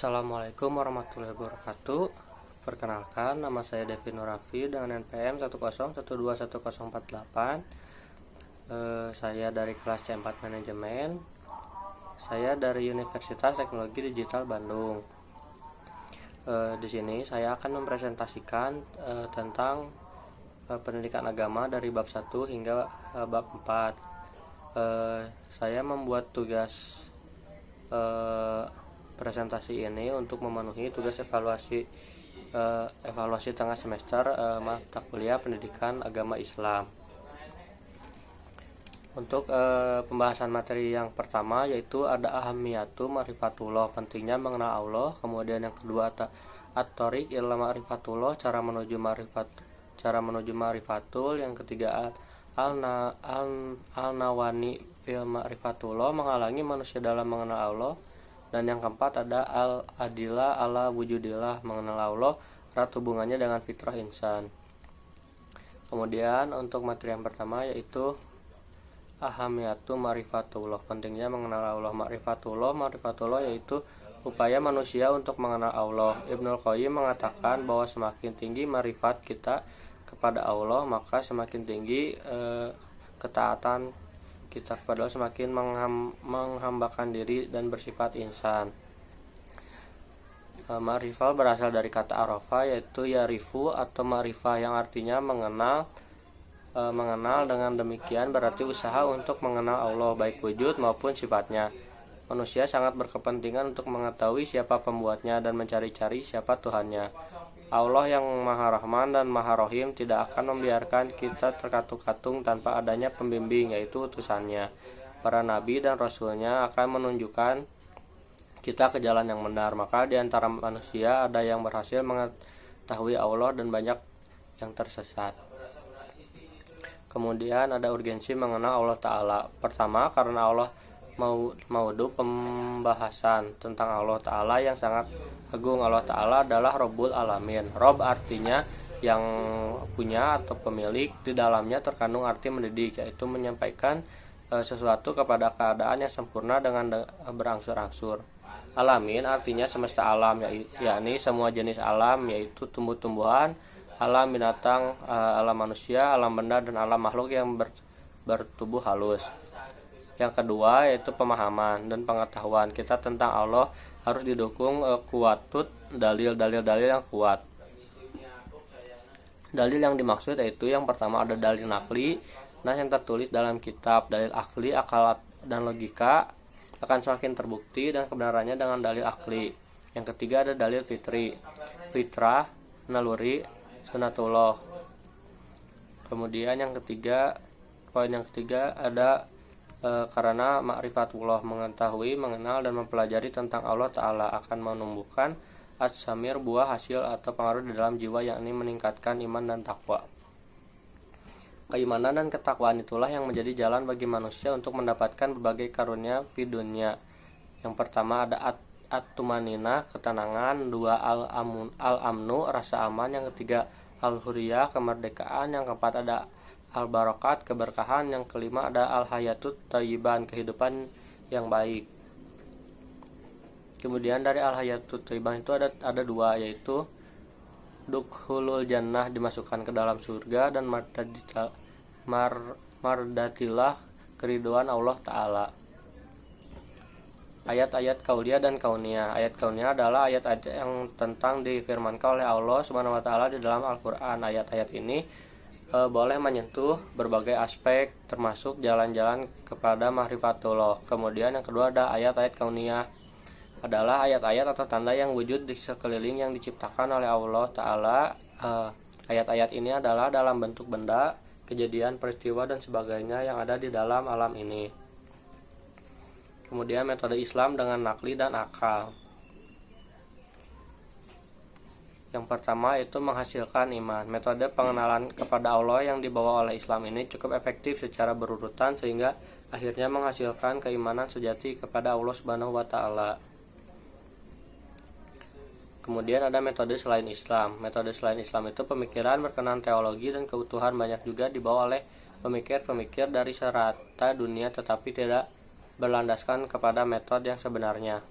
Assalamualaikum warahmatullahi wabarakatuh. Perkenalkan, nama saya Devi Nurafi dengan NPM 101211048. Saya dari kelas C4 Manajemen. Saya dari Universitas Teknologi Digital Bandung. Di sini saya akan mempresentasikan tentang pendidikan agama dari bab 1 hingga bab 4. Saya membuat tugas presentasi ini untuk memenuhi tugas evaluasi tengah semester mata kuliah pendidikan agama Islam. Untuk pembahasan materi yang pertama yaitu ada ahamiyatu ma'rifatullah, pentingnya mengenal Allah. Kemudian yang kedua at-thoriq ila ma'rifatullah, cara menuju ma'rifatul. Yang ketiga al-nawani fil ma'rifatullah, menghalangi manusia dalam mengenal Allah. Dan yang keempat ada al-adillah ala wujudillah, mengenal Allah erat hubungannya dengan fitrah insan. Kemudian untuk materi yang pertama yaitu ahamiyatu ma'rifatullah, pentingnya mengenal Allah. Ma'rifatullah yaitu upaya manusia untuk mengenal Allah. Ibnul Qayyim mengatakan bahwa semakin tinggi ma'rifat kita kepada Allah, maka semakin tinggi ketaatan kita kepada Allah, semakin menghambakan diri dan bersifat insan. Ma'rifah berasal dari kata arafa yaitu yarifu atau ma'rifah yang artinya mengenal. Dengan demikian berarti usaha untuk mengenal Allah baik wujud maupun sifatnya. Manusia sangat berkepentingan untuk mengetahui siapa pembuatnya dan mencari-cari siapa Tuhannya. Allah yang Maha Rahman dan Maha Rahim tidak akan membiarkan kita terkatung-katung tanpa adanya pembimbing, yaitu utusannya. Para nabi dan rasulnya akan menunjukkan kita ke jalan yang benar. Maka di antara manusia ada yang berhasil mengetahui Allah dan banyak yang tersesat. Kemudian ada urgensi mengenal Allah Ta'ala. Pertama, karena Allah maudu pembahasan tentang Allah Ta'ala yang sangat agung. Allah Ta'ala adalah Rabbul Alamin. Rob artinya yang punya atau pemilik. Di dalamnya terkandung arti mendidik, yaitu menyampaikan sesuatu kepada keadaan yang sempurna dengan berangsur-angsur. Alamin artinya semesta alam, yakni semua jenis alam, yaitu tumbuh-tumbuhan, alam binatang, alam manusia, alam benda, dan alam makhluk yang bertubuh halus. Yang kedua yaitu pemahaman dan pengetahuan kita tentang Allah harus didukung kuatut dalil yang kuat. Dalil yang dimaksud yaitu yang pertama ada dalil nakli, yang tertulis dalam kitab. Dalil akli, akal dan logika akan semakin terbukti dan kebenarannya dengan dalil akli. Yang ketiga ada dalil fitrah, naluri, sunatullah. Kemudian poin yang ketiga ada karena ma'rifatullah, mengetahui, mengenal, dan mempelajari tentang Allah Ta'ala akan menumbuhkan as-samir, buah hasil atau pengaruh di dalam jiwa, yakni meningkatkan iman dan takwa. Keimanan dan ketakwaan itulah yang menjadi jalan bagi manusia untuk mendapatkan berbagai karunia di dunia. Yang pertama ada at-tumanina, ketenangan. Dua al-amnu, rasa aman. Yang ketiga al-huriyah, kemerdekaan. Yang keempat ada al-barakat, keberkahan. Yang kelima ada al-hayatut thayyiban, kehidupan yang baik. Kemudian dari al-hayatut thayyiban itu ada dua, yaitu dukhulul jannah, dimasukkan ke dalam surga, dan mardatilah, keriduan Allah Ta'ala. Ayat-ayat kauliyah dan kauniyah. Ayat kauniyah adalah ayat-ayat yang tentang difirmankan oleh Allah Subhanahu wa Ta'ala di dalam Al-Qur'an. Ayat-ayat ini boleh menyentuh berbagai aspek termasuk jalan-jalan kepada ma'rifatullah. Kemudian yang kedua ada ayat-ayat kauniyah, adalah ayat-ayat atau tanda yang wujud di sekeliling yang diciptakan oleh Allah Ta'ala. Ayat-ayat ini adalah dalam bentuk benda, kejadian, peristiwa, dan sebagainya yang ada di dalam alam ini. Kemudian metode Islam dengan nakli dan akal. Yang pertama itu menghasilkan iman. Metode pengenalan kepada Allah yang dibawa oleh Islam ini cukup efektif secara berurutan sehingga akhirnya menghasilkan keimanan sejati kepada Allah Subhanahu wa Ta'ala. Kemudian ada metode selain Islam. Metode selain Islam itu pemikiran berkenaan teologi dan keutuhan banyak juga dibawa oleh pemikir-pemikir dari serata dunia, tetapi tidak berlandaskan kepada metode yang sebenarnya.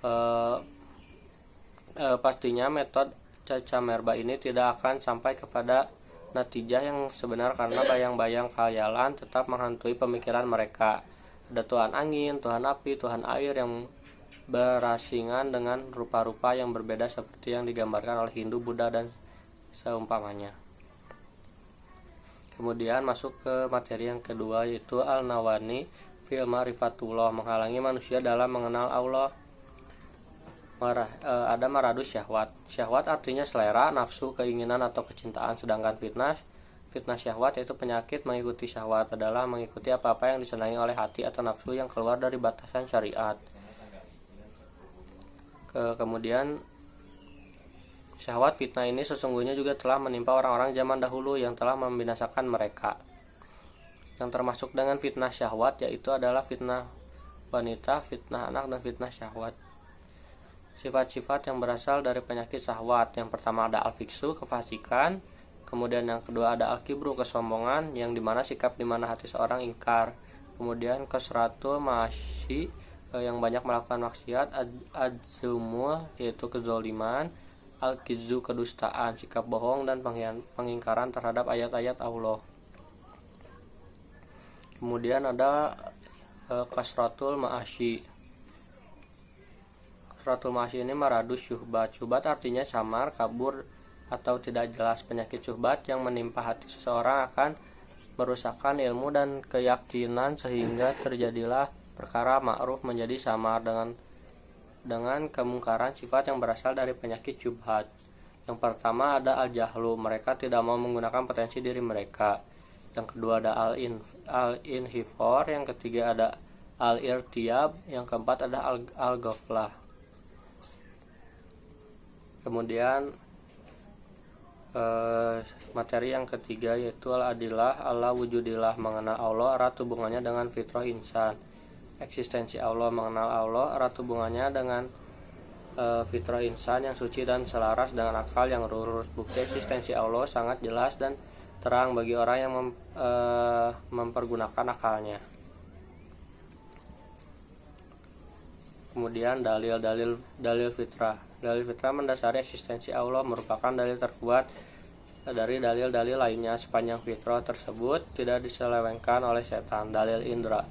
eh, pastinya metode caca merba ini tidak akan sampai kepada natijah yang sebenar karena bayang-bayang khayalan tetap menghantui pemikiran mereka. Ada Tuhan angin, Tuhan api, Tuhan air yang berasingan dengan rupa-rupa yang berbeda seperti yang digambarkan oleh Hindu, Buddha, dan seumpamanya. Kemudian masuk ke materi yang kedua, yaitu al-nawani fil ma'rifatullah, menghalangi manusia dalam mengenal Allah. Ada maradus syahwat. Syahwat artinya selera, nafsu, keinginan atau kecintaan, sedangkan fitnah syahwat yaitu penyakit mengikuti syahwat adalah mengikuti apa-apa yang disenangi oleh hati atau nafsu yang keluar dari batasan syariat. Kemudian syahwat fitnah ini sesungguhnya juga telah menimpa orang-orang zaman dahulu yang telah membinasakan mereka. Yang termasuk dengan fitnah syahwat yaitu adalah fitnah wanita, fitnah anak, dan fitnah syahwat. Sifat-sifat yang berasal dari penyakit syahwat. Yang pertama ada al-fiksu, kefasikan. Kemudian yang kedua ada al-kibru, kesombongan, yang dimana sikap dimana hati seorang ingkar. Kemudian kasratul ma'asyi, yang banyak melakukan maksiat. Adzumul, yaitu kezoliman. Al-kizu, kedustaan, sikap bohong dan pengingkaran terhadap ayat-ayat Allah. Kemudian ada kasratul ma'asyi. Kasratul ma'asyi ini maradus syuhbat. Syuhbat artinya samar, kabur, atau tidak jelas. Penyakit syuhbat yang menimpa hati seseorang akan merusakkan ilmu dan keyakinan sehingga terjadilah perkara ma'ruf menjadi samar dengan kemungkaran sifat yang berasal dari penyakit syubhat. Yang pertama ada al-jahlu, mereka tidak mau menggunakan potensi diri mereka. Yang kedua ada al-inhifor, yang ketiga ada al-irtiyab, yang keempat ada al-ghaflah. Kemudian materi yang ketiga yaitu al-adillah ala wujudillah, mengenal Allah erat hubungannya dengan fitrah insan. Eksistensi Allah, mengenal Allah erat hubungannya dengan fitrah insan yang suci dan selaras dengan akal yang lurus. Bukti eksistensi Allah sangat jelas dan terang bagi orang yang mempergunakan akalnya. Kemudian dalil fitrah. Dalil fitrah mendasari eksistensi Allah, merupakan dalil terkuat dari dalil-dalil lainnya. Sepanjang fitrah tersebut tidak diselewengkan oleh setan. Dalil indra.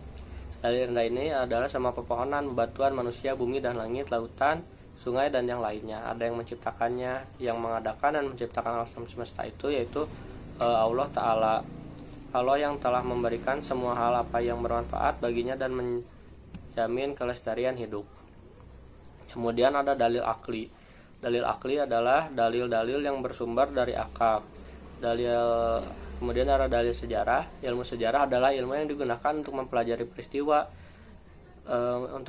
Dalil indra ini adalah semua pepohonan, bebatuan, manusia, bumi dan langit, lautan, sungai dan yang lainnya. Ada yang menciptakannya, yang mengadakan dan menciptakan alam semesta itu yaitu Allah Ta'ala. Allah yang telah memberikan semua hal apa yang bermanfaat baginya dan menjamin kelestarian hidup. Kemudian ada dalil akli. Dalil akli adalah dalil-dalil yang bersumber dari akal. Kemudian ada dalil sejarah. Ilmu sejarah adalah ilmu yang digunakan untuk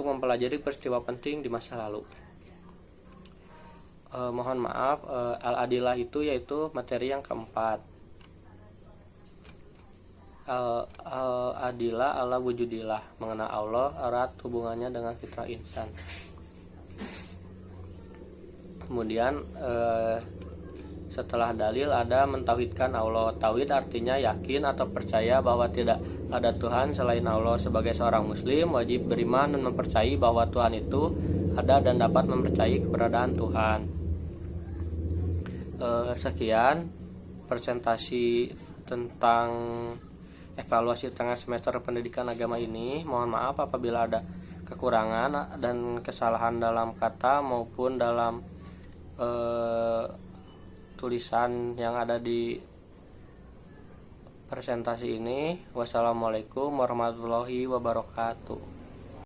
mempelajari peristiwa penting di masa lalu. Mohon maaf, al-adillah itu yaitu materi yang keempat. Al-adillah ala wujudillah, mengenal Allah erat hubungannya dengan fitrah insan. Kemudian setelah dalil ada mentauhidkan Allah. Tauhid artinya yakin atau percaya bahwa tidak ada Tuhan selain Allah. Sebagai seorang muslim wajib beriman dan mempercayai bahwa Tuhan itu ada dan dapat mempercayai keberadaan Tuhan. Sekian presentasi tentang evaluasi tengah semester pendidikan agama ini. Mohon maaf apabila ada kekurangan dan kesalahan dalam kata maupun dalam tulisan yang ada di presentasi ini. Wassalamualaikum warahmatullahi wabarakatuh.